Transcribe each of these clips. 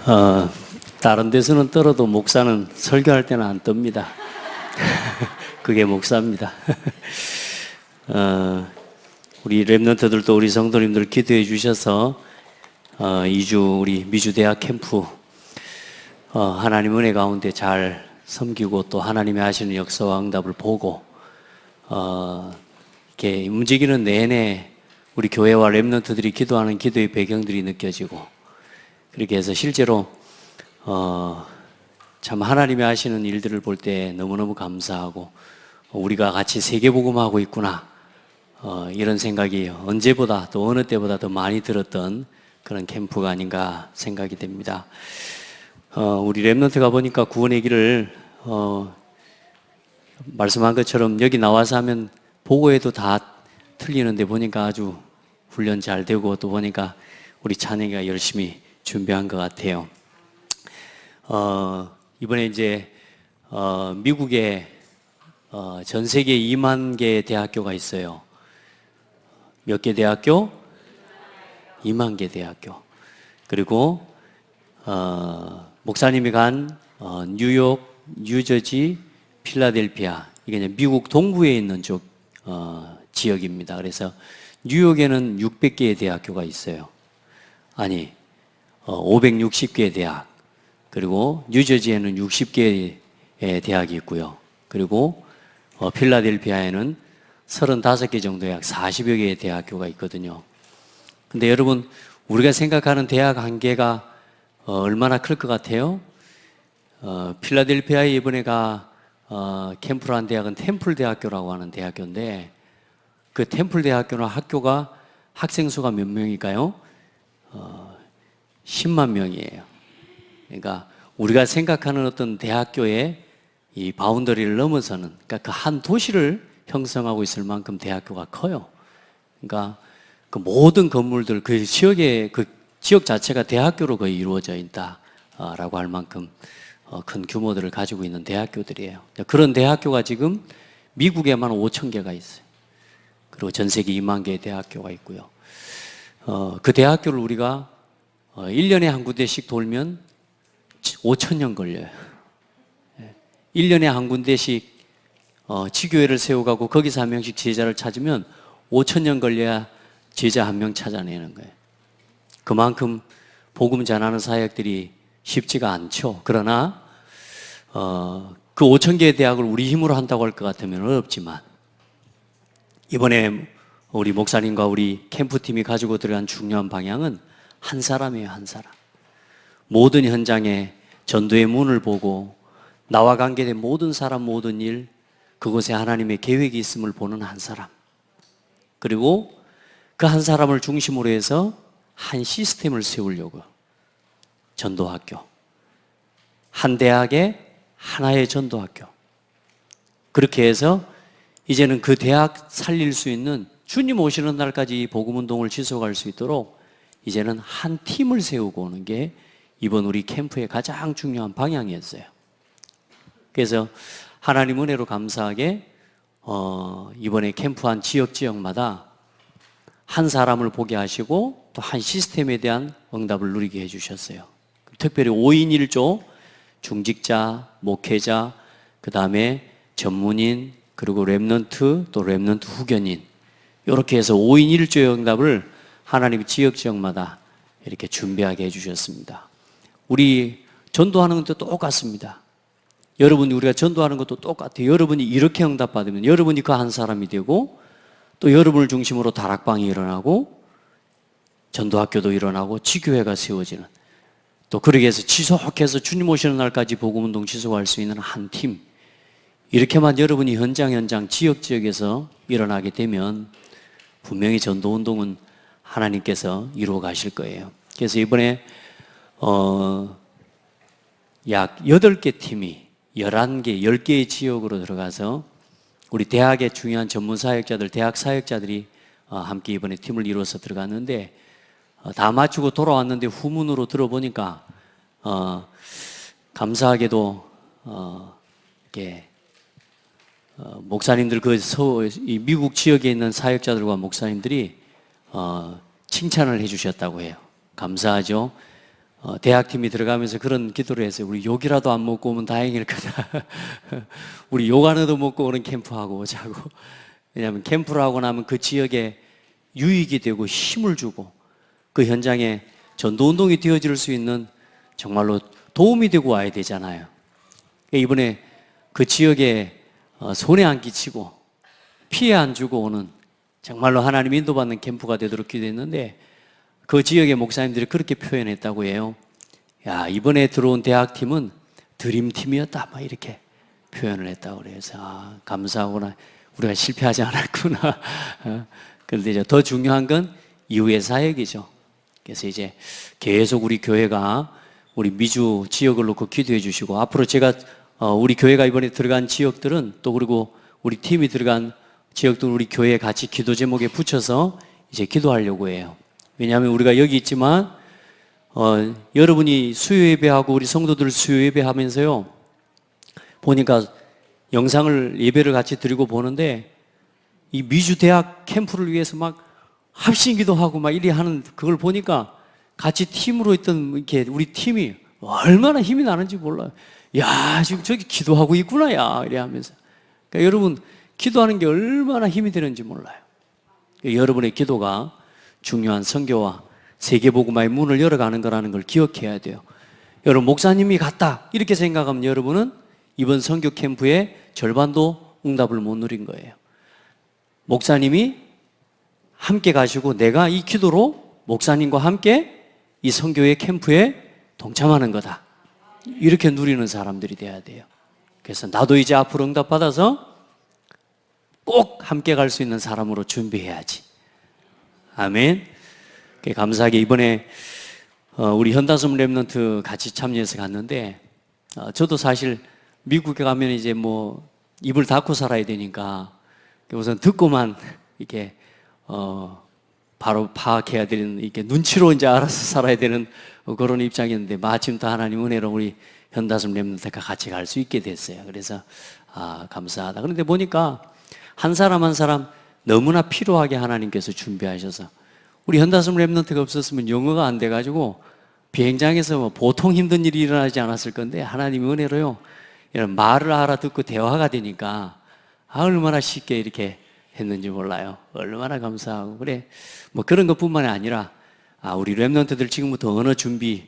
어, 다른 데서는 떨어도 목사는 설교할 때는 안 뜹니다. 그게 목사입니다. 우리 랩런트들도 우리 성도님들 기도해 주셔서 2주 우리 미주대학 캠프 하나님 은혜 가운데 잘 섬기고 또 하나님이 하시는 역사와 응답을 보고 이렇게 움직이는 내내 우리 교회와 랩런트들이 기도하는 기도의 배경들이 느껴지고 그렇게 해서 실제로 참 하나님이 하시는 일들을 볼 때 너무너무 감사하고 우리가 같이 세계복음하고 있구나 이런 생각이 언제보다 또 어느 때보다 더 많이 들었던 그런 캠프가 아닌가 생각이 됩니다. 우리 랩런트가 보니까 구원의 길을 말씀한 것처럼 여기 나와서 하면 보고해도 다 틀리는데 보니까 아주 훈련 잘 되고 또 보니까 우리 찬영이가 열심히 준비한 것 같아요. 이번에 이제 미국에 전 세계 2만 개의 대학교가 있어요. 몇 개 대학교? 2만 개 대학교. 그리고 목사님이 간 뉴욕, 뉴저지, 필라델피아 이게 이제 미국 동부에 있는 쪽 지역입니다. 그래서 뉴욕에는 600개의 대학교가 있어요. 아니 560개의 대학, 그리고 뉴저지에는 60개의 대학이 있고요. 그리고 필라델피아에는 35개 정도의 약 40여 개의 대학교가 있거든요. 근데 여러분, 우리가 생각하는 대학 한 개가 얼마나 클 것 같아요? 필라델피아에 이번에 캠프로 한 대학은 템플 대학교라고 하는 대학교인데, 그 템플 대학교는 학교가 학생 수가 몇 명일까요? 10만 명이에요. 그러니까 우리가 생각하는 어떤 대학교의 이 바운더리를 넘어서는, 그러니까 그 한 도시를 형성하고 있을 만큼 대학교가 커요. 그러니까 그 모든 건물들, 그 지역의 그 지역 자체가 대학교로 거의 이루어져 있다라고 할 만큼 큰 규모들을 가지고 있는 대학교들이에요. 그런 대학교가 지금 미국에만 5천 개가 있어요. 그리고 전 세계 2만 개의 대학교가 있고요. 그 대학교를 우리가 1년에 한 군데씩 돌면 5,000년 걸려요. 1년에 한 군데씩 지교회를 세워가고 거기서 한 명씩 제자를 찾으면 5,000년 걸려야 제자 한 명 찾아내는 거예요. 그만큼 복음 전하는 사역들이 쉽지가 않죠. 그러나 그 5,000개의 대학을 우리 힘으로 한다고 할 것 같으면 어렵지만, 이번에 우리 목사님과 우리 캠프팀이 가지고 들어간 중요한 방향은 한 사람이에요. 한 사람. 모든 현장에 전도의 문을 보고 나와 관계된 모든 사람, 모든 일, 그곳에 하나님의 계획이 있음을 보는 한 사람, 그리고 그 한 사람을 중심으로 해서 한 시스템을 세우려고, 전도학교, 한 대학에 하나의 전도학교, 그렇게 해서 이제는 그 대학 살릴 수 있는, 주님 오시는 날까지 복음운동을 지속할 수 있도록 이제는 한 팀을 세우고 오는 게 이번 우리 캠프의 가장 중요한 방향이었어요. 그래서 하나님 은혜로 감사하게 이번에 캠프한 지역마다 한 사람을 보게 하시고 또 한 시스템에 대한 응답을 누리게 해주셨어요. 특별히 5인 1조, 중직자, 목회자, 그 다음에 전문인, 그리고 랩런트, 또 랩런트 후견인, 이렇게 해서 5인 1조의 응답을 하나님이 지역마다 이렇게 준비하게 해주셨습니다. 우리 전도하는 것도 똑같습니다. 여러분이 우리가 전도하는 것도 똑같아요. 여러분이 이렇게 응답받으면 여러분이 그 한 사람이 되고, 또 여러분을 중심으로 다락방이 일어나고 전도학교도 일어나고 지교회가 세워지는, 또 그렇게 해서 지속해서 주님 오시는 날까지 복음운동 지속할 수 있는 한 팀, 이렇게만 여러분이 현장 지역에서 일어나게 되면 분명히 전도운동은 하나님께서 이루어 가실 거예요. 그래서 이번에 약 8개 팀이 11개, 10개의 지역으로 들어가서 우리 대학의 중요한 전문 사역자들, 대학 사역자들이 함께 이번에 팀을 이루어서 들어갔는데, 다 마치고 돌아왔는데 후문으로 들어보니까 감사하게도 이렇게 목사님들, 이 미국 지역에 있는 사역자들과 목사님들이 칭찬을 해주셨다고 해요. 감사하죠. 대학팀이 들어가면서 그런 기도를 했어요. 우리 욕이라도 안 먹고 오면 다행일 거다. 우리 욕 하나도 먹고 오는 캠프하고 오자고. 왜냐하면 캠프를 하고 나면 그 지역에 유익이 되고 힘을 주고 그 현장에 전도운동이 되어질 수 있는 정말로 도움이 되고 와야 되잖아요. 이번에 그 지역에 손해 안 끼치고 피해 안 주고 오는 정말로 하나님 인도받는 캠프가 되도록 기도했는데 그 지역의 목사님들이 그렇게 표현했다고 해요. 야, 이번에 들어온 대학팀은 드림팀이었다. 막 이렇게 표현을 했다고 그래서 감사하구나. 우리가 실패하지 않았구나. 그런데 이제 더 중요한 건 이후의 사역이죠. 그래서 이제 계속 우리 교회가 우리 미주 지역을 놓고 기도해 주시고 앞으로 제가 우리 교회가 이번에 들어간 지역들은 또 그리고 우리 팀이 들어간 지역들 우리 교회에 같이 기도 제목에 붙여서 이제 기도하려고 해요. 왜냐하면 우리가 여기 있지만 여러분이 수요 예배하고 우리 성도들 수요 예배하면서요 보니까 영상을 예배를 같이 드리고 보는데 이 미주 대학 캠프를 위해서 막 합심기도 하고 막 이리 하는 그걸 보니까 같이 팀으로 있던 이렇게 우리 팀이 얼마나 힘이 나는지 몰라요. 야, 지금 저기 기도하고 있구나, 야, 이래 하면서. 그러니까 여러분, 기도하는 게 얼마나 힘이 되는지 몰라요. 그러니까 여러분의 기도가 중요한 선교와 세계복음화의 문을 열어가는 거라는 걸 기억해야 돼요. 여러분, 목사님이 갔다 이렇게 생각하면 여러분은 이번 선교 캠프의 절반도 응답을 못 누린 거예요. 목사님이 함께 가시고 내가 이 기도로 목사님과 함께 이 선교의 캠프에 동참하는 거다. 이렇게 누리는 사람들이 돼야 돼요. 그래서 나도 이제 앞으로 응답받아서 꼭 함께 갈 수 있는 사람으로 준비해야지. 아멘. 감사하게 이번에 우리 현다섬 렘넌트 같이 참여해서 갔는데 저도 사실 미국에 가면 이제 뭐 입을 닫고 살아야 되니까 우선 듣고만 이렇게 바로 파악해야 되는 이렇게 눈치로 이제 알아서 살아야 되는 그런 입장이었는데 마침 또 하나님 은혜로 우리 현다섬 렘넌트가 같이 갈 수 있게 됐어요. 그래서 감사하다. 그런데 보니까 한 사람 한 사람 너무나 필요하게 하나님께서 준비하셔서 우리 현다섬 렘넌트가 없었으면 영어가 안 돼가지고 비행장에서 뭐 보통 힘든 일이 일어나지 않았을 건데 하나님의 은혜로요 이런 말을 알아듣고 대화가 되니까 얼마나 쉽게 이렇게 했는지 몰라요. 얼마나 감사하고 그래 뭐 그런 것뿐만이 아니라 우리 렘넌트들 지금부터 언어 준비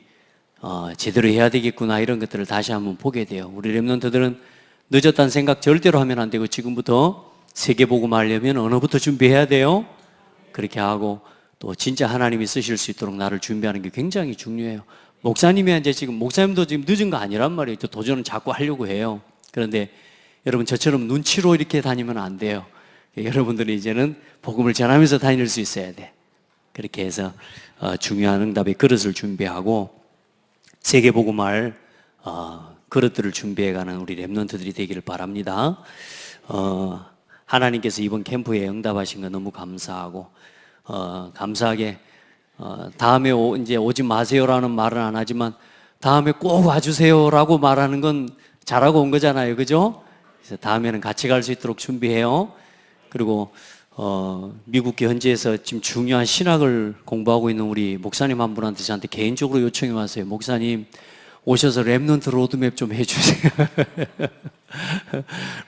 제대로 해야 되겠구나 이런 것들을 다시 한번 보게 돼요. 우리 렘넌트들은 늦었다는 생각 절대로 하면 안 되고 지금부터 세계복음 하려면 언어부터 준비해야 돼요. 그렇게 하고 또 진짜 하나님이 쓰실 수 있도록 나를 준비하는 게 굉장히 중요해요. 목사님이 이제 지금 목사님도 지금 늦은 거 아니란 말이에요. 또 도전은 자꾸 하려고 해요. 그런데 여러분 저처럼 눈치로 이렇게 다니면 안 돼요. 여러분들이 이제는 복음을 전하면서 다닐 수 있어야 돼. 그렇게 해서 중요한 응답의 그릇을 준비하고 세계복음할 그릇들을 준비해가는 우리 렘넌트들이 되기를 바랍니다. 하나님께서 이번 캠프에 응답하신 거 너무 감사하고 감사하게 다음에 이제 오지 마세요라는 말은 안 하지만 다음에 꼭 와주세요라고 말하는 건 잘하고 온 거잖아요, 그죠? 그래서 다음에는 같이 갈 수 있도록 준비해요. 그리고 미국 현지에서 지금 중요한 신학을 공부하고 있는 우리 목사님 한 분한테 저한테 개인적으로 요청이 왔어요. 목사님 오셔서 렘넌트 로드맵 좀 해주세요.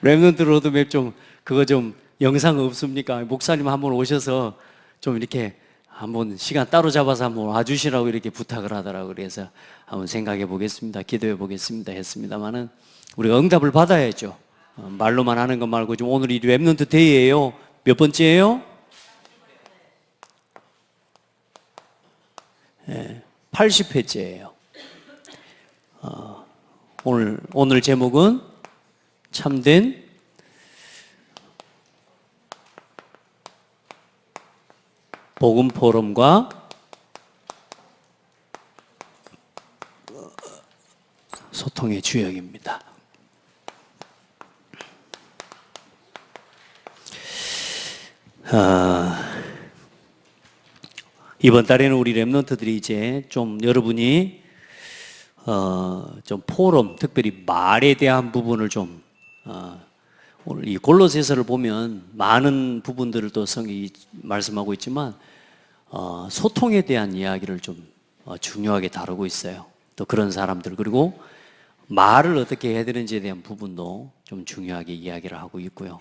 렘넌트 로드맵 좀 그거 좀 영상 없습니까? 목사님 한번 오셔서 좀 이렇게 한번 시간 따로 잡아서 한번 와주시라고 이렇게 부탁을 하더라고요. 그래서 한번 생각해 보겠습니다. 기도해 보겠습니다. 했습니다만은 우리가 응답을 받아야죠. 말로만 하는 것 말고 지금 오늘이 렘넌트 데이예요. 몇 번째예요? 80회째예요. 오늘 제목은 참된 복음 포럼과 소통의 주역입니다. 이번 달에는 우리 렘넌트들이 이제 좀 여러분이 좀 포럼, 특별히 말에 대한 부분을 좀 오늘 이 골로새서를 보면 많은 부분들을 또 성경이 말씀하고 있지만 소통에 대한 이야기를 좀 중요하게 다루고 있어요. 또 그런 사람들, 그리고 말을 어떻게 해야 되는지에 대한 부분도 좀 중요하게 이야기를 하고 있고요.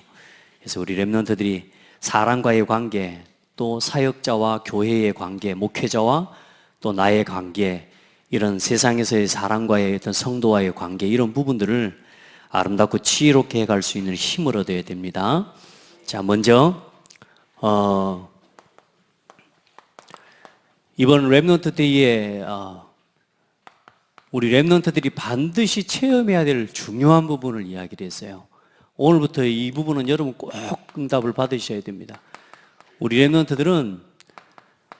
그래서 우리 렘넌트들이 사람과의 관계, 또 사역자와 교회의 관계, 목회자와 또 나의 관계, 이런 세상에서의 사람과의 어떤 성도와의 관계, 이런 부분들을 아름답고 지혜롭게 해갈 수 있는 힘을 얻어야 됩니다. 자, 먼저 이번 렘넌트 데이에 우리 렘넌트들이 반드시 체험해야 될 중요한 부분을 이야기를 했어요. 오늘부터 이 부분은 여러분 꼭 응답을 받으셔야 됩니다. 우리 렘넌트들은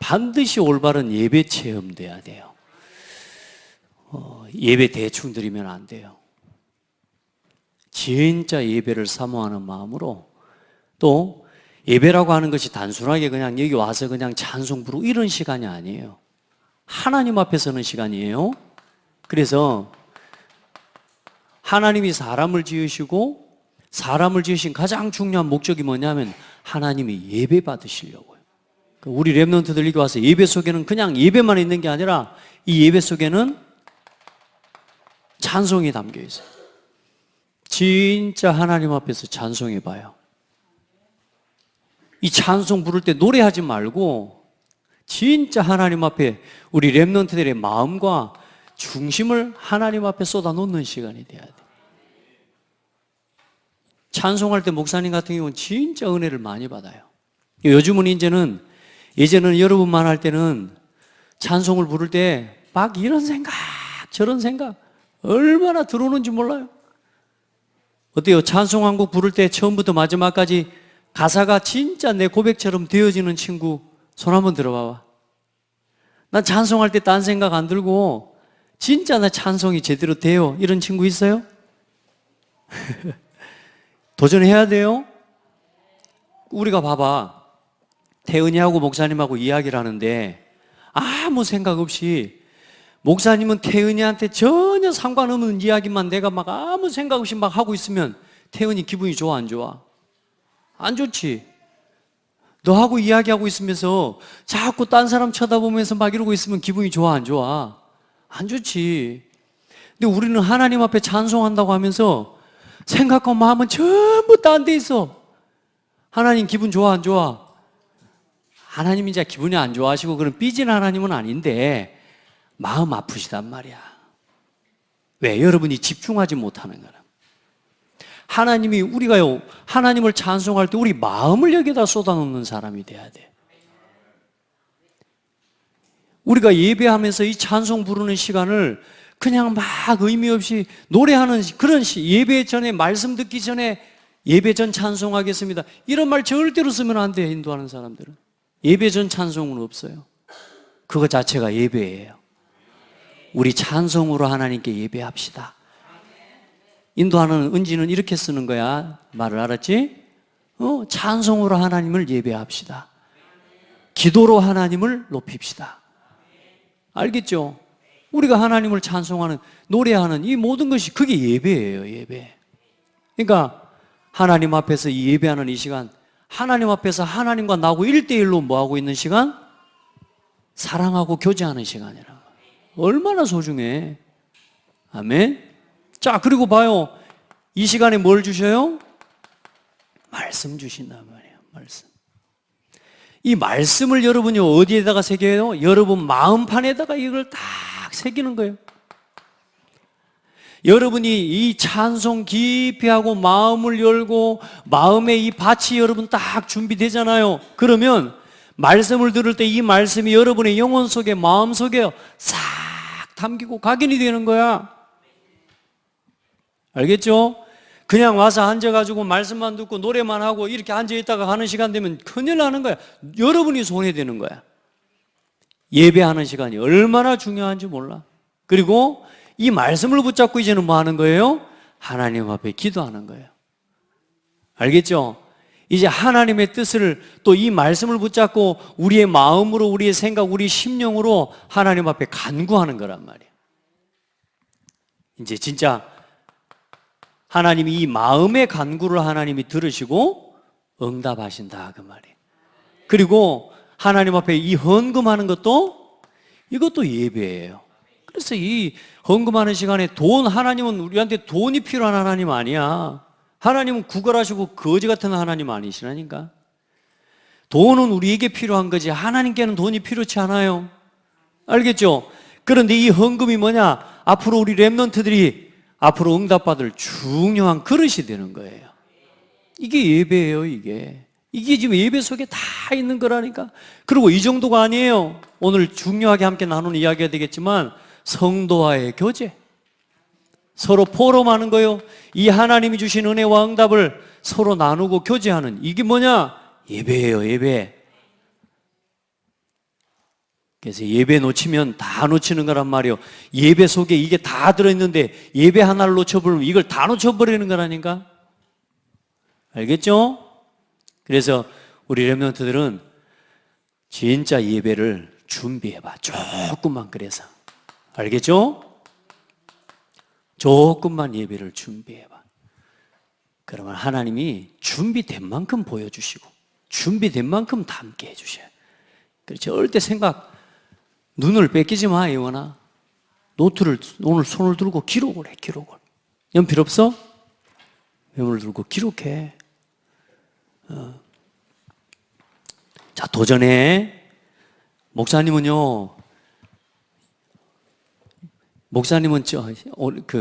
반드시 올바른 예배 체험돼야 돼요. 예배 대충 드리면 안 돼요. 진짜 예배를 사모하는 마음으로, 또 예배라고 하는 것이 단순하게 그냥 여기 와서 그냥 찬송 부르고 이런 시간이 아니에요. 하나님 앞에 서는 시간이에요. 그래서 하나님이 사람을 지으시고 사람을 지으신 가장 중요한 목적이 뭐냐면 하나님이 예배 받으시려고요. 우리 렘넌트들 여기 와서 예배 속에는 그냥 예배만 있는 게 아니라 이 예배 속에는 찬송이 담겨 있어요. 진짜 하나님 앞에서 찬송해 봐요. 이 찬송 부를 때 노래하지 말고 진짜 하나님 앞에 우리 렘넌트들의 마음과 중심을 하나님 앞에 쏟아놓는 시간이 돼야 돼. 찬송할 때 목사님 같은 경우는 진짜 은혜를 많이 받아요. 요즘은 예전에는 여러분만 할 때는 찬송을 부를 때 막 이런 생각 저런 생각 얼마나 들어오는지 몰라요. 어때요? 찬송 한 곡 부를 때 처음부터 마지막까지 가사가 진짜 내 고백처럼 되어지는 친구 손 한번 들어봐봐. 난 찬송할 때 딴 생각 안 들고 진짜 나 찬송이 제대로 돼요. 이런 친구 있어요? 도전해야 돼요. 우리가 봐봐, 태은이하고 목사님하고 이야기를 하는데 아무 생각 없이, 목사님은 태은이한테 전혀 상관없는 이야기만 내가 막 아무 생각 없이 막 하고 있으면 태은이 기분이 좋아 안 좋아? 안 좋지. 너하고 이야기하고 있으면서 자꾸 딴 사람 쳐다보면서 막 이러고 있으면 기분이 좋아 안 좋아? 안 좋지. 근데 우리는 하나님 앞에 찬송한다고 하면서 생각과 마음은 전부 딴 데 있어. 하나님 기분 좋아 안 좋아? 하나님이 이제 기분이 안 좋아하시고 그런 삐진 하나님은 아닌데 마음 아프시단 말이야. 왜? 여러분이 집중하지 못하는 거라. 하나님이, 우리가요, 하나님을 찬송할 때 우리 마음을 여기다 쏟아놓는 사람이 돼야 돼. 우리가 예배하면서 이 찬송 부르는 시간을 그냥 막 의미 없이 노래하는 그런 예배 전에, 말씀 듣기 전에 예배 전 찬송하겠습니다, 이런 말 절대로 쓰면 안 돼. 인도하는 사람들은 예배 전 찬송은 없어요. 그거 자체가 예배예요. 우리 찬송으로 하나님께 예배합시다. 인도하는 은지는 이렇게 쓰는 거야. 말을 알았지? 찬송으로 하나님을 예배합시다. 기도로 하나님을 높입시다. 알겠죠? 우리가 하나님을 찬송하는, 노래하는 이 모든 것이 그게 예배예요. 예배. 그러니까 하나님 앞에서 이 예배하는 이 시간, 하나님 앞에서 하나님과 나하고 1대1로 뭐하고 있는 시간? 사랑하고 교제하는 시간이라. 얼마나 소중해. 아멘. 자, 그리고 봐요. 이 시간에 뭘 주셔요? 말씀 주신단 말이에요. 말씀. 이 말씀을 여러분이 어디에다가 새겨요? 여러분 마음판에다가 이걸 딱 새기는 거예요. 여러분이 이 찬송 깊이 하고 마음을 열고 마음에 이 밭이 여러분 딱 준비되잖아요. 그러면 말씀을 들을 때 이 말씀이 여러분의 영혼 속에, 마음 속에 싹 담기고 각인이 되는 거야. 알겠죠? 그냥 와서 앉아가지고 말씀만 듣고 노래만 하고 이렇게 앉아있다가 가는 시간 되면 큰일 나는 거야. 여러분이 손해되는 거야. 예배하는 시간이 얼마나 중요한지 몰라. 그리고 이 말씀을 붙잡고 이제는 뭐 하는 거예요? 하나님 앞에 기도하는 거예요. 알겠죠? 이제 하나님의 뜻을, 또 이 말씀을 붙잡고 우리의 마음으로, 우리의 생각, 우리 심령으로 하나님 앞에 간구하는 거란 말이에요. 이제 진짜 하나님이 이 마음의 간구를 하나님이 들으시고 응답하신다 그 말이에요. 그리고 하나님 앞에 이 헌금하는 것도 이것도 예배예요. 그래서 이 헌금하는 시간에 하나님은 우리한테 돈이 필요한 하나님 아니야. 하나님은 구걸하시고 거지 같은 하나님 아니시라니까. 돈은 우리에게 필요한 거지 하나님께는 돈이 필요치 않아요. 알겠죠? 그런데 이 헌금이 뭐냐? 앞으로 우리 렘넌트들이 앞으로 응답받을 중요한 그릇이 되는 거예요. 이게 예배예요, 이게. 이게 지금 예배 속에 다 있는 거라니까. 그리고 이 정도가 아니에요. 오늘 중요하게 함께 나누는 이야기가 되겠지만 성도와의 교제, 서로 포럼하는 거요. 이 하나님이 주신 은혜와 응답을 서로 나누고 교제하는, 이게 뭐냐? 예배예요, 예배. 그래서 예배 놓치면 다 놓치는 거란 말이에요. 예배 속에 이게 다 들어있는데 예배 하나를 놓쳐버리면 이걸 다 놓쳐버리는 거라니까. 알겠죠? 그래서 우리 렘넌트들은 진짜 예배를 준비해봐. 조금만. 그래서 알겠죠? 조금만 예배를 준비해봐. 그러면 하나님이 준비된 만큼 보여주시고 준비된 만큼 담게 해주셔요. 그래서 절대 눈을 뺏기지 마, 예원아. 노트를 오늘 손을 들고 기록을 해, 기록을. 연필 없어? 메모를 들고 기록해. 자, 도전해. 목사님은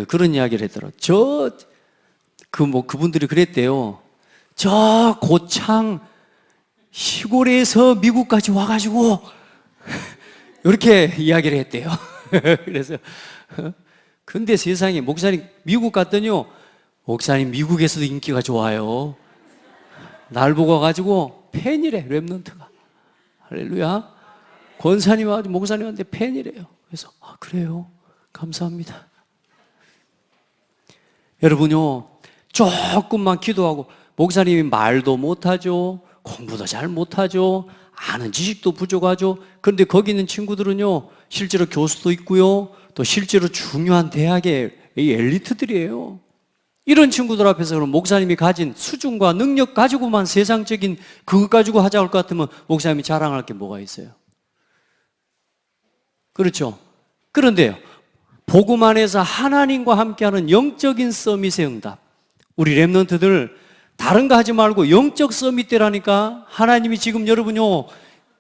그런 이야기를 했더라고요. 그분들이 그랬대요. 저 고창 시골에서 미국까지 와가지고 이렇게 이야기를 했대요. 그래서 근데 세상에 목사님 미국 갔더니요, 목사님 미국에서도 인기가 좋아요. 날 보고 가지고 팬이래, 렘넌트가. 할렐루야. 권사님하고 목사님한테 팬이래요. 그래서 그래요? 감사합니다. 여러분요, 조금만 기도하고, 목사님이 말도 못하죠, 공부도 잘 못하죠, 아는 지식도 부족하죠. 그런데 거기 있는 친구들은요, 실제로 교수도 있고요, 또 실제로 중요한 대학의 이 엘리트들이에요. 이런 친구들 앞에서 그럼 목사님이 가진 수준과 능력 가지고만 세상적인 그것 가지고 하자고 할 것 같으면 목사님이 자랑할 게 뭐가 있어요? 그렇죠? 그런데요, 복음 안에서 하나님과 함께하는 영적인 서밋의 응답, 우리 렘넌트들 다른 거 하지 말고 영적 서밋 때라니까. 하나님이 지금 여러분요,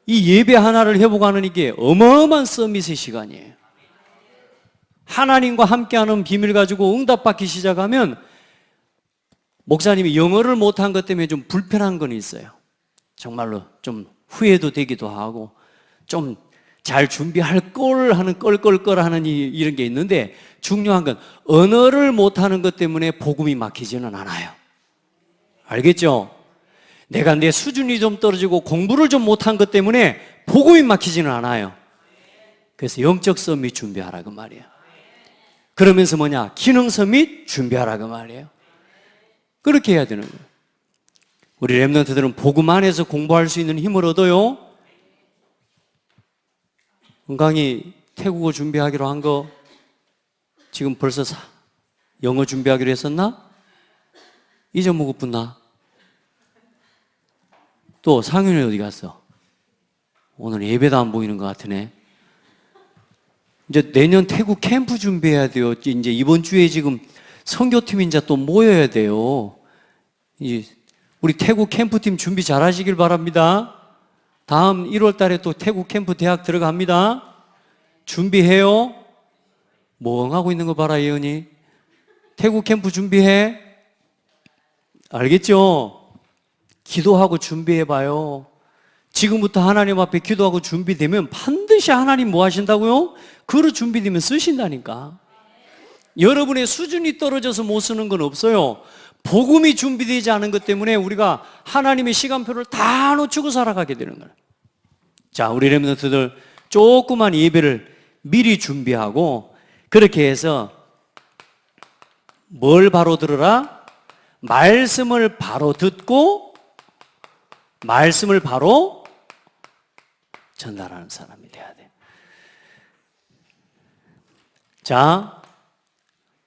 이 예배 하나를 회복하는 이게 어마어마한 서밋의 시간이에요. 하나님과 함께하는 비밀 가지고 응답받기 시작하면, 목사님이 영어를 못한 것 때문에 좀 불편한 건 있어요. 정말로 좀 후회도 되기도 하고, 좀 잘 준비할 걸 하는 껄껄껄 하는 이런 게 있는데, 중요한 건 언어를 못하는 것 때문에 복음이 막히지는 않아요. 알겠죠? 내가 내 수준이 좀 떨어지고 공부를 좀 못한 것 때문에 복음이 막히지는 않아요. 그래서 영적 서밋 준비하라 그 말이에요. 그러면서 뭐냐? 기능 서밋 준비하라 그 말이에요. 그렇게 해야 되는 거예요. 우리 렘넌트들은 복음 안에서 공부할 수 있는 힘을 얻어요. 은강이 태국어 준비하기로 한 거 지금 벌써 영어 준비하기로 했었나? 잊어먹었구나. 또 상윤이 어디 갔어? 오늘 예배도 안 보이는 것 같으네. 이제 내년 태국 캠프 준비해야 돼요. 이제 이번 주에 지금 선교팀이 이제 또 모여야 돼요. 우리 태국 캠프팀 준비 잘 하시길 바랍니다. 다음 1월 달에 또 태국 캠프 대학 들어갑니다. 준비해요. 멍하고 있는 거 봐라, 예언이. 태국 캠프 준비해. 알겠죠? 기도하고 준비해봐요. 지금부터 하나님 앞에 기도하고 준비되면 반드시 하나님 뭐 하신다고요? 그릇 준비되면 쓰신다니까. 여러분의 수준이 떨어져서 못 쓰는 건 없어요. 복음이 준비되지 않은 것 때문에 우리가 하나님의 시간표를 다 놓치고 살아가게 되는 거예요. 자, 우리 렘넌트들 조그만 예배를 미리 준비하고, 그렇게 해서 뭘 바로 들으라? 말씀을 바로 듣고 말씀을 바로 전달하는 사람이 돼야 돼. 자,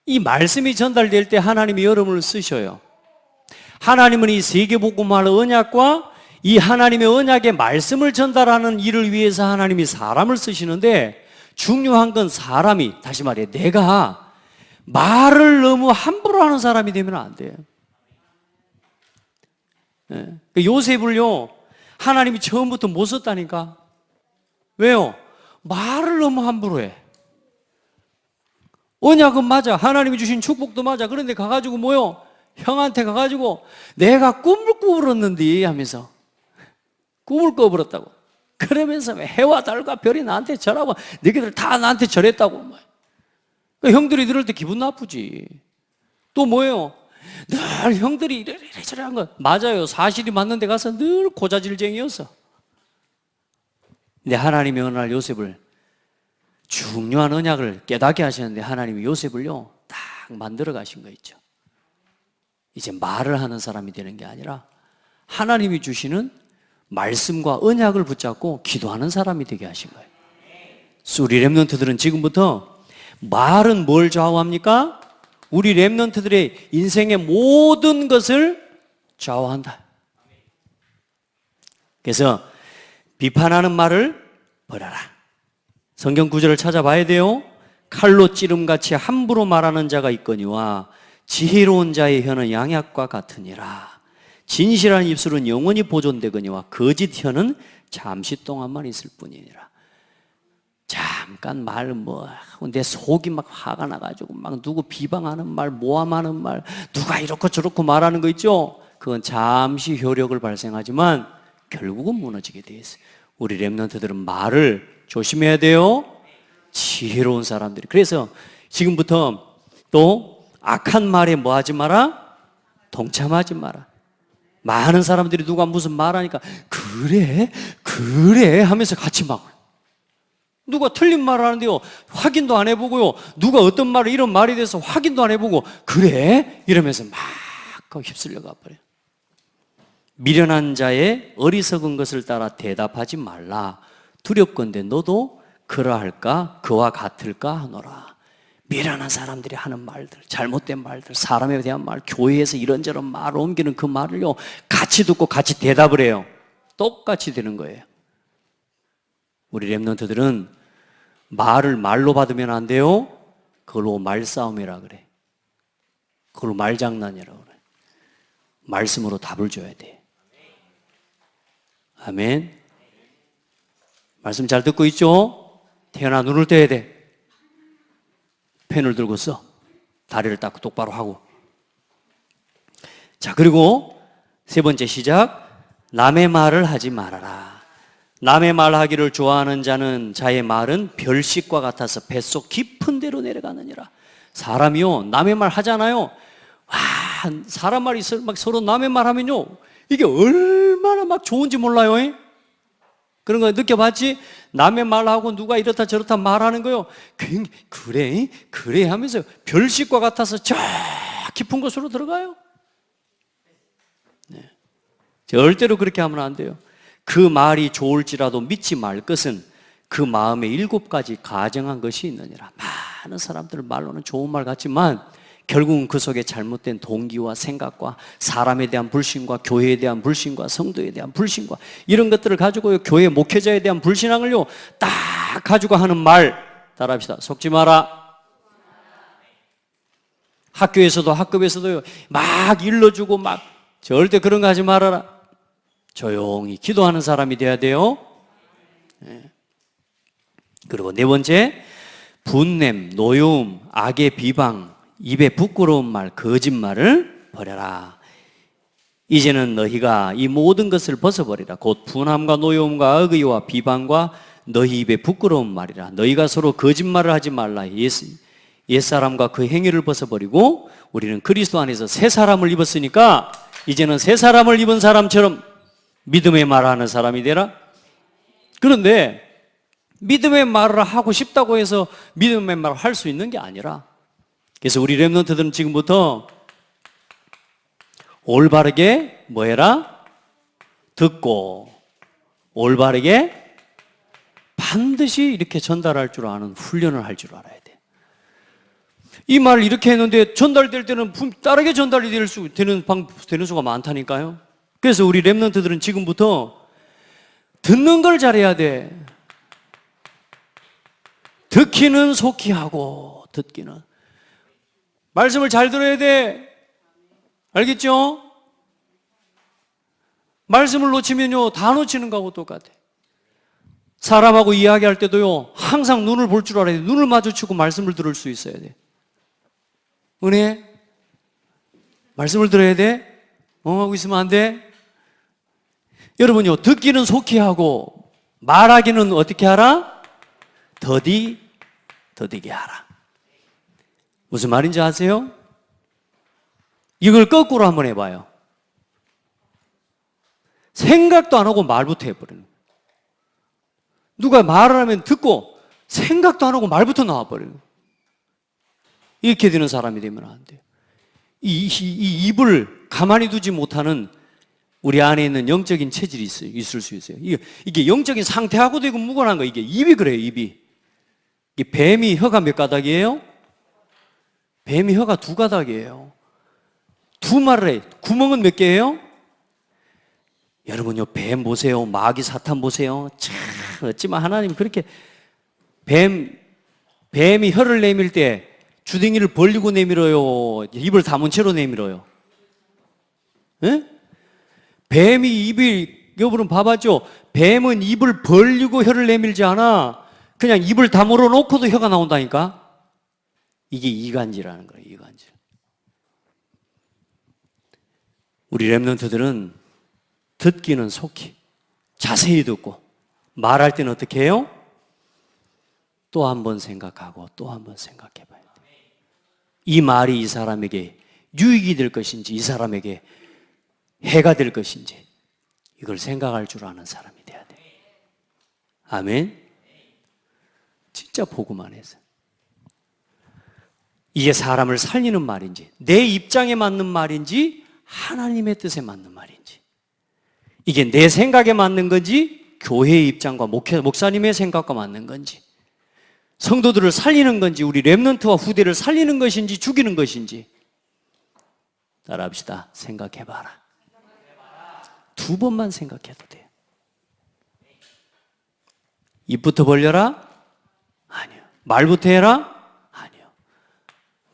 이 말씀이 전달될 때 하나님이 여러분을 쓰셔요. 하나님은 이 세계복음화의 언약과 이 하나님의 언약의 말씀을 전달하는 일을 위해서 하나님이 사람을 쓰시는데, 중요한 건 사람이, 다시 말해 내가 말을 너무 함부로 하는 사람이 되면 안 돼요. 요셉을요 하나님이 처음부터 못 썼다니까. 왜요? 말을 너무 함부로 해. 언약은 맞아, 하나님이 주신 축복도 맞아. 그런데 가가지고 뭐요? 형한테 가가지고 내가 꿈을 꾸었는데 하면서 꿈을 꿔버렸다고. 그러면서 해와 달과 별이 나한테 절하고 너희들 다 나한테 절했다고. 그러니까 형들이 들을 때 기분 나쁘지. 또 뭐예요? 늘 형들이 이래저래 한 거 맞아요. 사실이 맞는데 가서 늘 고자질쟁이였어. 근데 하나님이 어느 날 요셉을 중요한 언약을 깨닫게 하셨는데 하나님이 요셉을요 딱 만들어 가신 거 있죠. 이제 말을 하는 사람이 되는 게 아니라 하나님이 주시는 말씀과 언약을 붙잡고 기도하는 사람이 되게 하신 거예요. 우리 렘넌트들은 지금부터 말은 뭘 좌우합니까? 우리 렘넌트들의 인생의 모든 것을 좌우한다. 그래서 비판하는 말을 버려라. 성경 구절을 찾아봐야 돼요. 칼로 찌름같이 함부로 말하는 자가 있거니와 지혜로운 자의 혀는 양약과 같으니라. 진실한 입술은 영원히 보존되거니와 거짓 혀는 잠시 동안만 있을 뿐이니라. 잠깐 말 내 속이 막 화가 나가지고 막 누구 비방하는 말, 모함하는 말, 누가 이렇고 저렇고 말하는 거 있죠? 그건 잠시 효력을 발생하지만 결국은 무너지게 돼 있어요. 우리 렘넌트들은 말을 조심해야 돼요. 지혜로운 사람들이. 그래서 지금부터 또 악한 말에 뭐 하지 마라? 동참하지 마라. 많은 사람들이 누가 무슨 말하니까 그래 하면서 같이 막 누가 틀린 말을 하는데요 확인도 안 해보고요, 누가 어떤 말을 이런 말이 돼서 확인도 안 해보고 그래? 이러면서 막 휩쓸려 가버려요. 미련한 자의 어리석은 것을 따라 대답하지 말라. 두렵건대 너도 그러할까 그와 같을까 하노라. 미련한 사람들이 하는 말들, 잘못된 말들, 사람에 대한 말, 교회에서 이런저런 말을 옮기는 그 말을요 같이 듣고 같이 대답을 해요. 똑같이 되는 거예요. 우리 렘넌트들은 말을 말로 받으면 안 돼요. 그걸로 말싸움이라 그래. 그걸로 말장난이라 그래. 말씀으로 답을 줘야 돼. 아멘. 말씀 잘 듣고 있죠? 태어나 눈을 떼야 돼. 펜을 들고 써. 다리를 딱 똑바로 하고. 자, 그리고 세 번째 시작. 남의 말을 하지 말아라. 남의 말하기를 좋아하는 자는 자의 말은 별식과 같아서 뱃속 깊은 데로 내려가느니라. 사람이요 남의 말 하잖아요. 와, 사람 말이 막 서로 남의 말 하면요 이게 얼마나 막 좋은지 몰라요. 그런 거 느껴봤지? 남의 말하고 누가 이렇다 저렇다 말하는 거요 그래 하면서 별식과 같아서 저 깊은 곳으로 들어가요. 네. 절대로 그렇게 하면 안 돼요. 그 말이 좋을지라도 믿지 말 것은 그 마음에 7가지 가정한 것이 있느니라. 많은 사람들 말로는 좋은 말 같지만 결국은 그 속에 잘못된 동기와 생각과 사람에 대한 불신과 교회에 대한 불신과 성도에 대한 불신과 이런 것들을 가지고 교회 목회자에 대한 불신앙을요 딱 가지고 하는 말 따라합시다. 속지 마라. 학교에서도 학급에서도요 막 일러주고 막 절대 그런 거 하지 말아라. 조용히 기도하는 사람이 돼야 돼요. 네. 그리고 네 번째, 분냄, 노여움, 악의 비방, 입에 부끄러운 말, 거짓말을 버려라. 이제는 너희가 이 모든 것을 벗어버리라. 곧 분함과 노여움과 악의와 비방과 너희 입에 부끄러운 말이라. 너희가 서로 거짓말을 하지 말라. 옛사람과 그 행위를 벗어버리고 우리는 그리스도 안에서 새 사람을 입었으니까 이제는 새 사람을 입은 사람처럼 믿음의 말을 하는 사람이 되라. 그런데 믿음의 말을 하고 싶다고 해서 믿음의 말을 할 수 있는 게 아니라, 그래서 우리 렘넌트들은 지금부터 올바르게 뭐 해라? 듣고 올바르게 반드시 이렇게 전달할 줄 아는 훈련을 할 줄 알아야 돼. 이 말을 이렇게 했는데 전달될 때는 다르게 전달이 되는 수가 많다니까요. 그래서 우리 렘넌트들은 지금부터 듣는 걸 잘해야 돼. 듣기는 속히 하고, 듣기는. 말씀을 잘 들어야 돼. 알겠죠? 말씀을 놓치면요, 다 놓치는 거하고 똑같아. 사람하고 이야기할 때도요, 항상 눈을 볼 줄 알아야 돼. 눈을 마주치고 말씀을 들을 수 있어야 돼. 은혜? 말씀을 들어야 돼? 엉하고 있으면 안 돼? 여러분요, 듣기는 속히 하고, 말하기는 어떻게 하라? 더디게 하라. 무슨 말인지 아세요? 이걸 거꾸로 한번 해봐요. 생각도 안 하고 말부터 해버리는 거예요. 누가 말을 하면 듣고 생각도 안 하고 말부터 나와버리는 거예요. 이렇게 되는 사람이 되면 안 돼요. 이 입을 가만히 두지 못하는 우리 안에 있는 영적인 체질이 있을 수 있어요. 이게 영적인 상태하고 되고 무관한 거예요. 이게 입이 그래요, 입이. 이게 뱀이 혀가 몇 가닥이에요? 뱀이 혀가 2가닥이에요. 2말을 해. 구멍은 몇 개예요? 여러분요, 뱀 보세요. 마귀 사탄 보세요. 참, 어찌만 하나님 그렇게 뱀이 혀를 내밀 때 주둥이를 벌리고 내밀어요? 입을 다문 채로 내밀어요? 에? 뱀이 입이, 여러분 봐봤죠? 뱀은 입을 벌리고 혀를 내밀지 않아. 그냥 입을 다물어 놓고도 혀가 나온다니까? 이게 이간질하는 거예요, 이간질. 우리 렘넌트들은 듣기는 속히, 자세히 듣고, 말할 때는 어떻게 해요? 또 한 번 생각하고, 또 한 번 생각해 봐야 돼요. 이 말이 이 사람에게 유익이 될 것인지, 이 사람에게 해가 될 것인지, 이걸 생각할 줄 아는 사람이 돼야 돼요. 아멘? 진짜 복음 안에서. 이게 사람을 살리는 말인지, 내 입장에 맞는 말인지, 하나님의 뜻에 맞는 말인지, 이게 내 생각에 맞는 건지, 교회의 입장과 목사님의 생각과 맞는 건지, 성도들을 살리는 건지, 우리 렘넌트와 후대를 살리는 것인지, 죽이는 것인지, 따라합시다. 생각해봐라. 2번만 생각해도 돼요. 입부터 벌려라? 아니요. 말부터 해라? 아니요.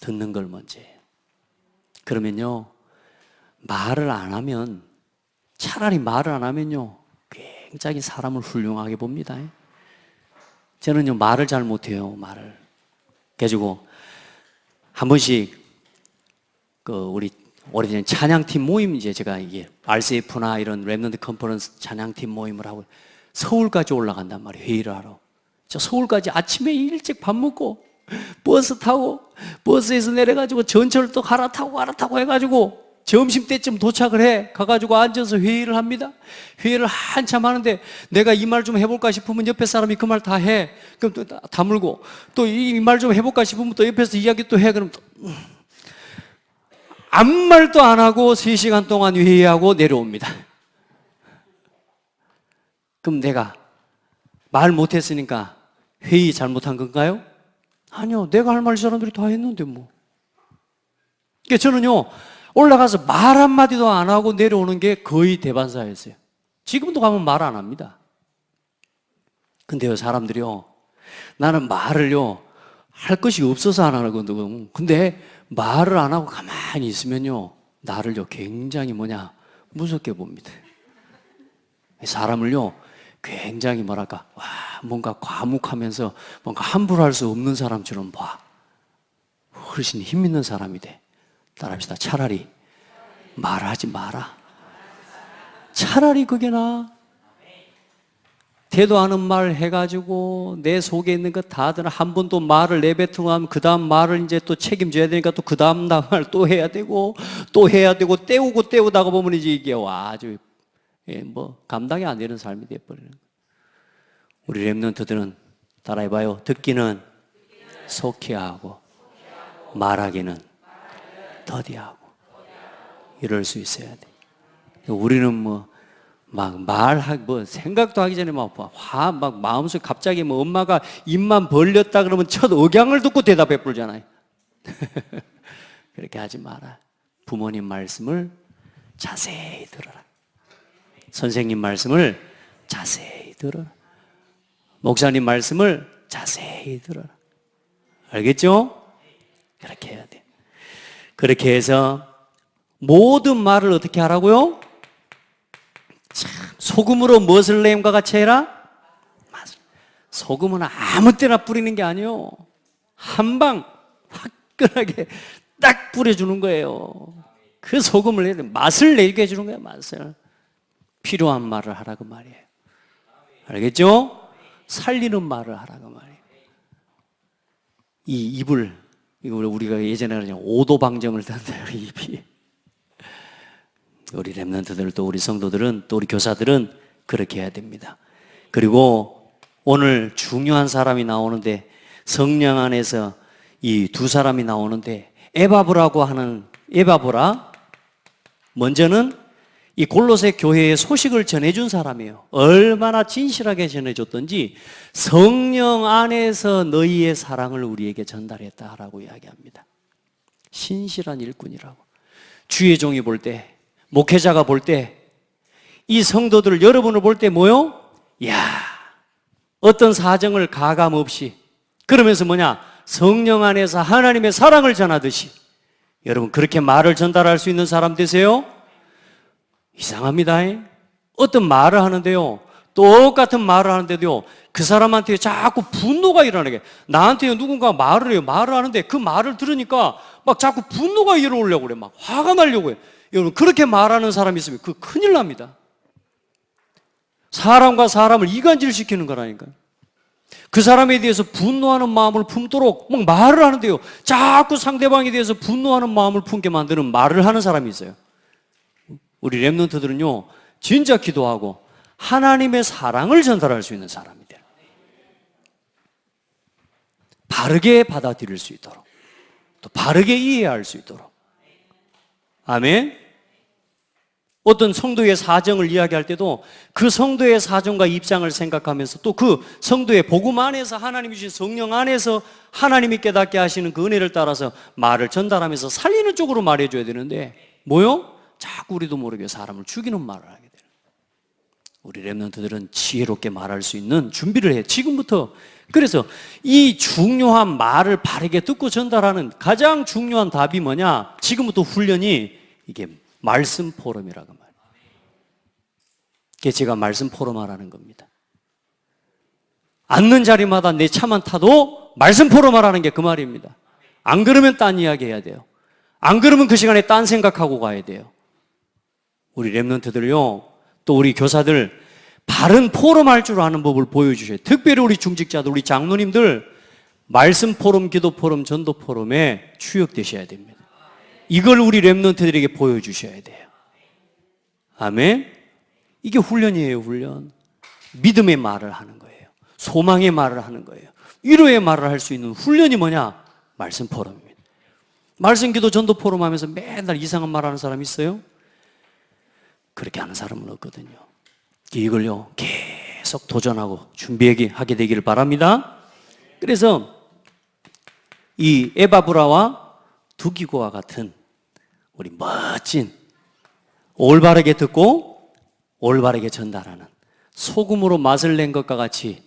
듣는 걸 먼저 해요. 그러면요, 말을 안 하면, 차라리 말을 안 하면요, 굉장히 사람을 훌륭하게 봅니다. 저는요, 말을 잘 못해요, 말을. 그래가지고, 한 번씩, 우리 오래전 찬양팀 모임, 이제 제가 이게 RCF나 이런 렘넌트 컨퍼런스 찬양팀 모임을 하고 서울까지 올라간단 말이에요, 회의를 하러. 저 서울까지 아침에 일찍 밥 먹고 버스 타고 버스에서 내려가지고 전철 또 갈아타고 해가지고 점심때쯤 도착을 해 가가지고 앉아서 회의를 합니다. 회의를 한참 하는데 내가 이 말 좀 해볼까 싶으면 옆에 사람이 그 말 다 해. 그럼 또 다물고 또 이 말 좀 해볼까 싶으면 또 옆에서 이야기 또 해. 그럼 또 아무 말도 안 하고 3시간 동안 회의하고 내려옵니다. 그럼 내가 말 못했으니까 회의 잘못한 건가요? 아니요. 내가 할 말 사람들이 다 했는데 뭐. 그러니까 저는요, 올라가서 말 한마디도 안 하고 내려오는 게 거의 대반사였어요. 지금도 가면 말 안 합니다. 근데요, 사람들이요, 나는 말을요, 할 것이 없어서 안 하거든요. 근데 말을 안 하고 가만히 있으면요, 나를요, 굉장히 무섭게 봅니다. 사람을요, 굉장히 뭐랄까, 뭔가 과묵하면서 뭔가 함부로 할 수 없는 사람처럼 봐. 훨씬 힘 있는 사람이 돼. 따라합시다. 차라리 말하지 마라. 차라리 그게 나아. 대도 않은 말 해가지고 내 속에 있는 것 다 드나 한 번 또 말을 내뱉고 하면 그 다음 말을 이제 또 책임져야 되니까 또 그 다음 말 또 해야 되고 또 해야 되고 때우다가 보면 이제 이게 아주 감당이 안 되는 삶이 돼버리는 거예요. 우리 렘넌트들은 따라해봐요. 듣기는 속히 하고 말하기는 더디하고 이럴 수 있어야 돼. 우리는 생각도 하기 전에 막 마음속에 갑자기 엄마가 입만 벌렸다 그러면 첫 억양을 듣고 대답해 버리잖아요. 그렇게 하지 마라. 부모님 말씀을 자세히 들어라. 선생님 말씀을 자세히 들어라. 목사님 말씀을 자세히 들어라. 알겠죠? 그렇게 해야 돼. 그렇게 해서 모든 말을 어떻게 하라고요? 참, 소금으로 무엇을 내음과 같이 해라? 맞아. 소금은 아무 때나 뿌리는 게 아니에요. 한 방 화끈하게 딱 뿌려주는 거예요. 그 소금을 내야 돼. 맛을 내게 해주는 거예요. 맛을. 필요한 말을 하라고 말이에요. 알겠죠? 살리는 말을 하라고 말이에요. 이 입을, 이걸 우리가 예전에 그냥 오도방정을 단다요, 입이. 우리 렘넌트들, 또 우리 성도들은, 또 우리 교사들은 그렇게 해야 됩니다. 그리고 오늘 중요한 사람이 나오는데, 성령 안에서 이 두 사람이 나오는데, 에바브라고 하는, 에바브라, 먼저는 이 골로새 교회의 소식을 전해준 사람이에요. 얼마나 진실하게 전해줬던지 성령 안에서 너희의 사랑을 우리에게 전달했다라고 이야기합니다. 신실한 일꾼이라고. 주의 종이 볼 때, 목회자가 볼 때, 이 성도들 여러분을 볼 때 뭐요? 야, 어떤 사정을 가감 없이, 그러면서 뭐냐? 성령 안에서 하나님의 사랑을 전하듯이 여러분 그렇게 말을 전달할 수 있는 사람 되세요? 이상합니다. 어떤 말을 하는데요, 똑같은 말을 하는데도요, 그 사람한테 자꾸 분노가 일어나게. 나한테 누군가 말을 해요. 말을 하는데 그 말을 들으니까 막 자꾸 분노가 일어오려고 그래. 막 화가 나려고 해요. 여러분 그렇게 말하는 사람이 있으면 그 큰일 납니다. 사람과 사람을 이간질시키는 거라니까요. 그 사람에 대해서 분노하는 마음을 품도록 막 말을 하는데요, 자꾸 상대방에 대해서 분노하는 마음을 품게 만드는 말을 하는 사람이 있어요. 우리 렘넌트들은요, 진짜 기도하고 하나님의 사랑을 전달할 수 있는 사람이 돼요. 바르게 받아들일 수 있도록, 또 바르게 이해할 수 있도록. 아멘. 어떤 성도의 사정을 이야기할 때도 그 성도의 사정과 입장을 생각하면서 또 그 성도의 복음 안에서 하나님이 주신 성령 안에서 하나님이 깨닫게 하시는 그 은혜를 따라서 말을 전달하면서 살리는 쪽으로 말해줘야 되는데 뭐요? 자꾸 우리도 모르게 사람을 죽이는 말을 하게 돼요. 우리 렘넌트들은 지혜롭게 말할 수 있는 준비를 해요. 지금부터. 그래서 이 중요한 말을 바르게 듣고 전달하는 가장 중요한 답이 뭐냐? 지금부터 훈련이 이게 말씀 포럼이라고 말해요. 그게 제가 말씀 포럼 하라는 겁니다. 앉는 자리마다 내 차만 타도 말씀 포럼 하라는 게 그 말입니다. 안 그러면 딴 이야기 해야 돼요. 안 그러면 그 시간에 딴 생각하고 가야 돼요. 우리 렘넌트들요, 또 우리 교사들 바른 포럼 할 줄 아는 법을 보여주셔야 돼요. 특별히 우리 중직자들, 우리 장로님들 말씀 포럼, 기도 포럼, 전도 포럼에 추역되셔야 됩니다. 이걸 우리 렘넌트들에게 보여주셔야 돼요. 아멘. 이게 훈련이에요. 훈련. 믿음의 말을 하는 거예요. 소망의 말을 하는 거예요. 위로의 말을 할 수 있는 훈련이 뭐냐? 말씀 포럼입니다. 말씀 기도 전도 포럼 하면서 맨날 이상한 말 하는 사람 있어요? 그렇게 하는 사람은 없거든요. 이걸요 계속 도전하고 준비하게 되기를 바랍니다. 그래서 이 에바브라와 두기고와 같은 우리 멋진, 올바르게 듣고 올바르게 전달하는, 소금으로 맛을 낸 것과 같이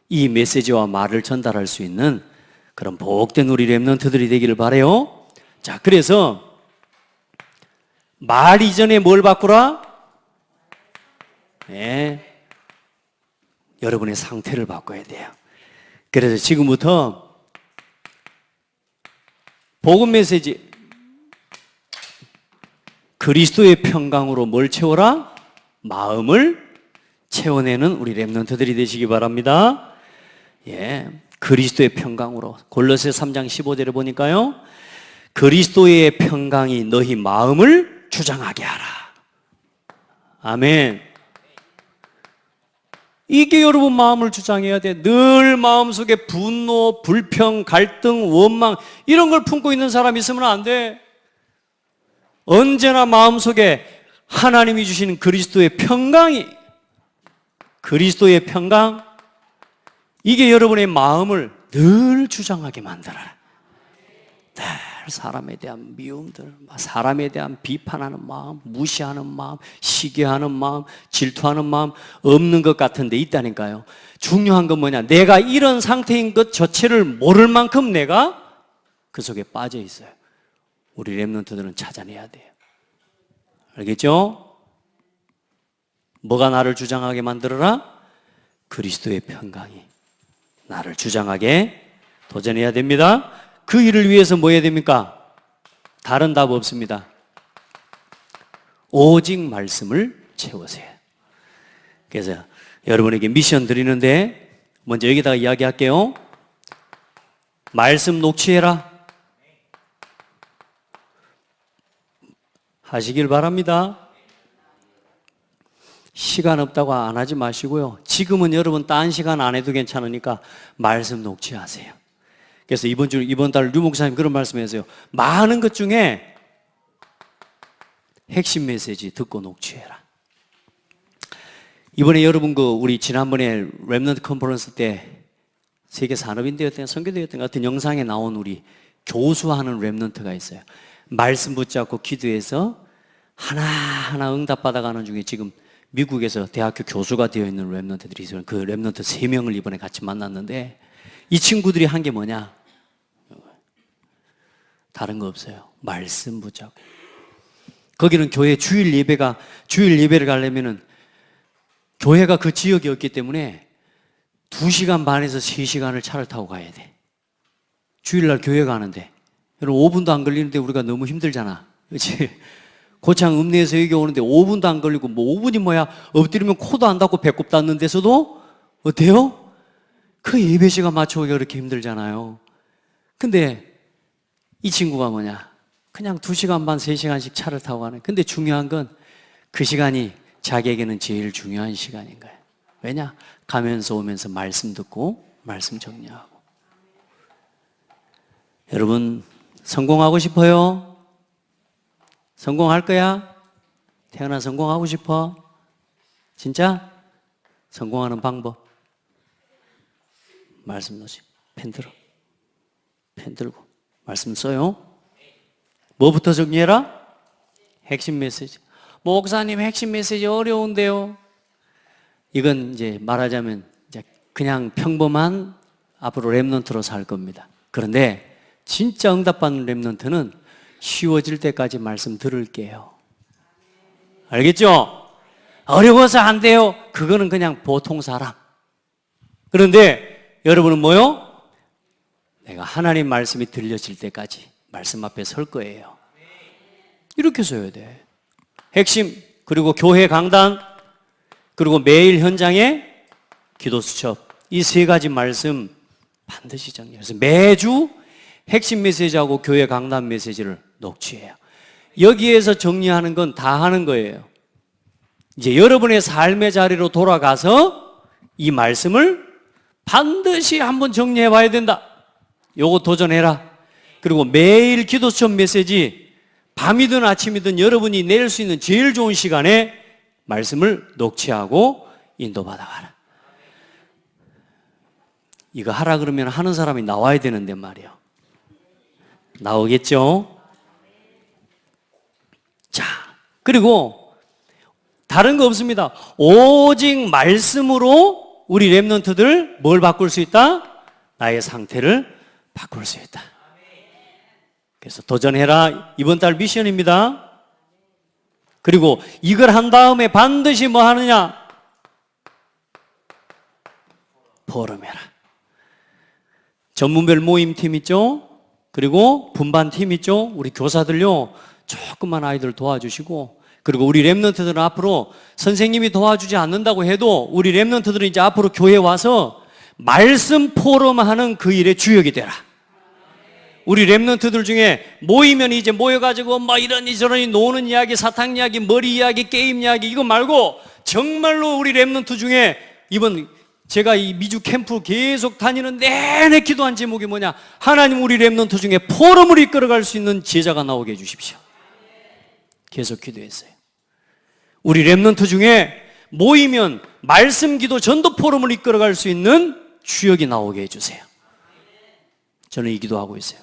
이 메시지와 말을 전달할 수 있는 그런 복된 우리 렘넌트들이 되기를 바라요. 자, 그래서 말 이전에 뭘 바꾸라? 네, 여러분의 상태를 바꿔야 돼요. 그래서 지금부터 복음 메시지, 그리스도의 평강으로 뭘 채워라? 마음을 채워내는 우리 렘넌트들이 되시기 바랍니다. 예, 그리스도의 평강으로. 골로새 3장 15절에 보니까요, 그리스도의 평강이 너희 마음을 주장하게 하라. 아멘. 이게 여러분 마음을 주장해야 돼. 늘 마음속에 분노, 불평, 갈등, 원망 이런 걸 품고 있는 사람이 있으면 안 돼. 언제나 마음속에 하나님이 주시는 그리스도의 평강이, 그리스도의 평강, 이게 여러분의 마음을 늘 주장하게 만들어라. 사람에 대한 미움들, 사람에 대한 비판하는 마음, 무시하는 마음, 시기하는 마음, 질투하는 마음 없는 것 같은데 있다니까요. 중요한 건 뭐냐? 내가 이런 상태인 것 자체를 모를 만큼 내가 그 속에 빠져 있어요. 우리 렘넌트들은 찾아내야 돼요. 알겠죠? 뭐가 나를 주장하게 만들어라? 그리스도의 평강이 나를 주장하게 도전해야 됩니다. 그 일을 위해서 뭐 해야 됩니까? 다른 답 없습니다. 오직 말씀을 채우세요. 그래서 여러분에게 미션 드리는데 먼저 여기다가 이야기할게요. 말씀 녹취해라. 하시길 바랍니다. 시간 없다고 안 하지 마시고요. 지금은 여러분 딴 시간 안 해도 괜찮으니까 말씀 녹취하세요. 그래서 이번 달 류 목사님 그런 말씀하세요. 많은 것 중에 핵심 메시지 듣고 녹취해라. 이번에 여러분 우리 지난번에 렘넌트 컨퍼런스 때 세계 산업인대였던 선교대였던 같은 영상에 나온 우리 교수하는 렘넌트가 있어요. 말씀 붙잡고 기도해서 하나하나 응답받아가는 중에 지금 미국에서 대학교 교수가 되어 있는 렘넌트들이 있어요. 그 렘넌트 3명을 이번에 같이 만났는데 이 친구들이 한 게 뭐냐? 다른 거 없어요. 말씀 붙잡고. 거기는 교회 주일 예배를 가려면은 교회가 그 지역에 없기 때문에 2시간 반에서 3시간을 차를 타고 가야 돼. 주일날 교회 가는데. 여러분 5분도 안 걸리는데 우리가 너무 힘들잖아. 그렇지? 고창 읍내에서 여기 오는데 5분도 안 걸리고 뭐 5분이 뭐야? 엎드리면 코도 안 닿고 배꼽 닿는 데서도 어때요? 그 예배 시간 맞춰오기가 그렇게 힘들잖아요. 근데 이 친구가 뭐냐? 그냥 2시간 반, 3시간씩 차를 타고 가는. 근데 중요한 건 그 시간이 자기에게는 제일 중요한 시간인 거예요. 왜냐? 가면서 오면서 말씀 듣고 말씀 정리하고. 여러분 성공하고 싶어요? 성공할 거야? 태어나 성공하고 싶어? 진짜? 성공하는 방법 말씀 넣으시. 펜 들고 말씀 써요. 뭐부터 정리해라? 핵심 메시지. 목사님 핵심 메시지 어려운데요. 이건 이제 말하자면 이제 그냥 평범한 앞으로 렘넌트로 살 겁니다. 그런데 진짜 응답받는 렘넌트는 쉬워질 때까지 말씀 들을게요. 알겠죠? 어려워서 안 돼요. 그거는 그냥 보통 사람. 그런데 여러분은 뭐요? 내가 하나님 말씀이 들려질 때까지 말씀 앞에 설 거예요. 이렇게 써야 돼. 핵심, 그리고 교회 강단, 그리고 매일 현장에 기도 수첩. 이 3가지 말씀 반드시 정리해서 매주 핵심 메시지하고 교회 강단 메시지를 녹취해요. 여기에서 정리하는 건 다 하는 거예요. 이제 여러분의 삶의 자리로 돌아가서 이 말씀을 반드시 한번 정리해 봐야 된다. 요거 도전해라. 그리고 매일 기도 수첩 메시지 밤이든 아침이든 여러분이 낼 수 있는 제일 좋은 시간에 말씀을 녹취하고 인도받아가라. 이거 하라 그러면 하는 사람이 나와야 되는데 말이에요. 나오겠죠? 자, 그리고 다른 거 없습니다. 오직 말씀으로 우리 렘넌트들 뭘 바꿀 수 있다? 나의 상태를 바꿀 수 있다. 그래서 도전해라. 이번 달 미션입니다. 그리고 이걸 한 다음에 반드시 뭐 하느냐? 포럼해라. 전문별 모임팀 있죠? 그리고 분반팀 있죠? 우리 교사들요, 조그만 아이들 도와주시고, 그리고 우리 렘넌트들은 앞으로 선생님이 도와주지 않는다고 해도 우리 렘넌트들은 이제 앞으로 교회에 와서 말씀 포럼하는 그 일의 주역이 되라. 우리 렘넌트들 중에 모이면 이제 모여가지고 뭐 이러니 저러니 노는 이야기, 사탕 이야기, 머리 이야기, 게임 이야기 이거 말고 정말로 우리 렘넌트 중에 이번 제가 이 미주 캠프 계속 다니는 내내 기도한 제목이 뭐냐? 하나님 우리 렘넌트 중에 포럼을 이끌어갈 수 있는 제자가 나오게 해주십시오. 계속 기도했어요. 우리 렘넌트 중에 모이면 말씀 기도 전도 포럼을 이끌어갈 수 있는 주역이 나오게 해주세요. 저는 이 기도하고 있어요.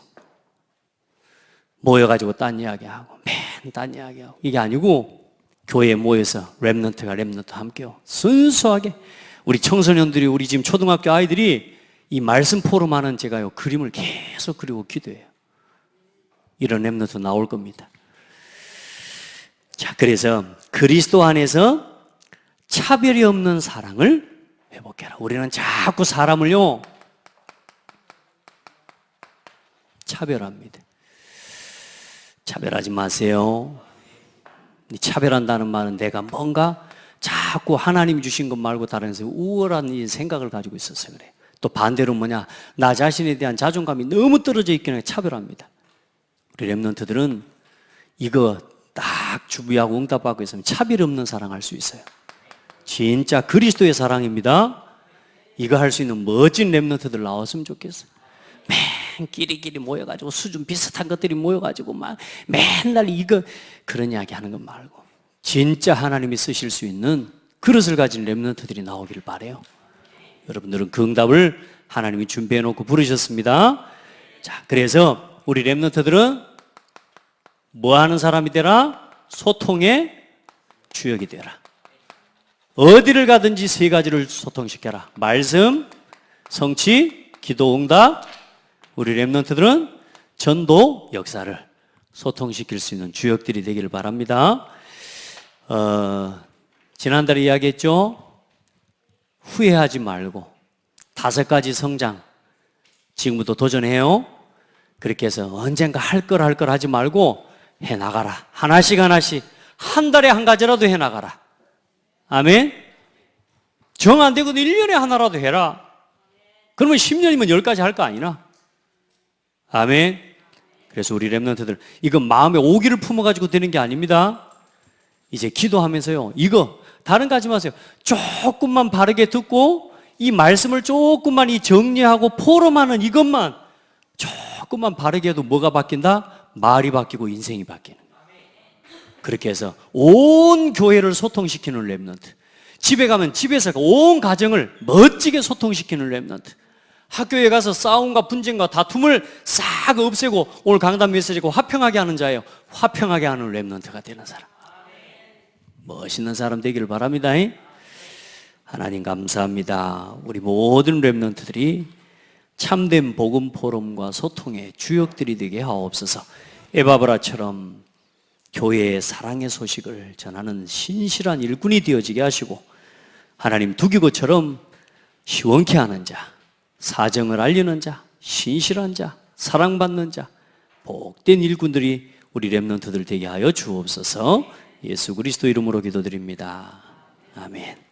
모여가지고 딴 이야기하고 맨 딴 이야기하고 이게 아니고 교회에 모여서 랩넌트 함께요. 순수하게 우리 청소년들이 우리 지금 초등학교 아이들이 이 말씀 포럼하는 제가요 그림을 계속 그리고 기도해요. 이런 랩넌트 나올 겁니다. 자, 그래서 그리스도 안에서 차별이 없는 사랑을 회복해라. 우리는 자꾸 사람을요 차별합니다. 차별하지 마세요. 차별한다는 말은 내가 뭔가 자꾸 하나님 주신 것 말고 다른 데서 우월한 이 생각을 가지고 있어서 그래요. 또 반대로 뭐냐, 나 자신에 대한 자존감이 너무 떨어져 있기는 해 차별합니다. 우리 랩런트들은 이거 딱 주부하고 응답하고 있으면 차별 없는 사랑할 수 있어요. 진짜 그리스도의 사랑입니다. 이거 할 수 있는 멋진 랩런트들 나왔으면 좋겠어요. 맨 끼리끼리 모여가지고 수준 비슷한 것들이 모여가지고 막 맨날 이거 그런 이야기 하는 것 말고 진짜 하나님이 쓰실 수 있는 그릇을 가진 랩런트들이 나오기를 바라요. 여러분들은 그 응답을 하나님이 준비해 놓고 부르셨습니다. 자, 그래서 우리 랩런트들은 뭐 하는 사람이 되라? 소통의 주역이 되라. 어디를 가든지 세 가지를 소통시켜라. 말씀, 성취, 기도, 응답. 우리 랩런트들은 전도, 역사를 소통시킬 수 있는 주역들이 되기를 바랍니다. 지난달에 이야기했죠? 후회하지 말고 5가지 성장 지금부터 도전해요. 그렇게 해서 언젠가 할 걸 하지 말고 해나가라. 하나씩 한 달에 한 가지라도 해나가라. 아멘. 정 안 되고도 1년에 하나라도 해라. 그러면 10년이면 10가지 할 거 아니나? 아멘. 그래서 우리 랩런트들 이건 마음에 오기를 품어가지고 되는 게 아닙니다. 이제 기도하면서요 이거 다른 거 하지 마세요. 조금만 바르게 듣고 이 말씀을 조금만 이 정리하고 포럼하는 이것만 조금만 바르게 해도 뭐가 바뀐다? 말이 바뀌고 인생이 바뀌는 거예요. 그렇게 해서 온 교회를 소통시키는 랩런트, 집에 가면 집에서 온 가정을 멋지게 소통시키는 랩런트, 학교에 가서 싸움과 분쟁과 다툼을 싹 없애고 오늘 강단 메시지고 화평하게 하는 자예요. 화평하게 하는 랩런트가 되는 사람, 멋있는 사람 되기를 바랍니다. 하나님 감사합니다. 우리 모든 랩런트들이 참된 복음 포럼과 소통의 주역들이 되게 하옵소서. 에바브라처럼 교회의 사랑의 소식을 전하는 신실한 일꾼이 되어지게 하시고 하나님 두기고처럼 시원케 하는 자, 사정을 알리는 자, 신실한 자, 사랑받는 자, 복된 일꾼들이 우리 랩런트들 되게 하여 주옵소서. 예수 그리스도 이름으로 기도드립니다. 아멘.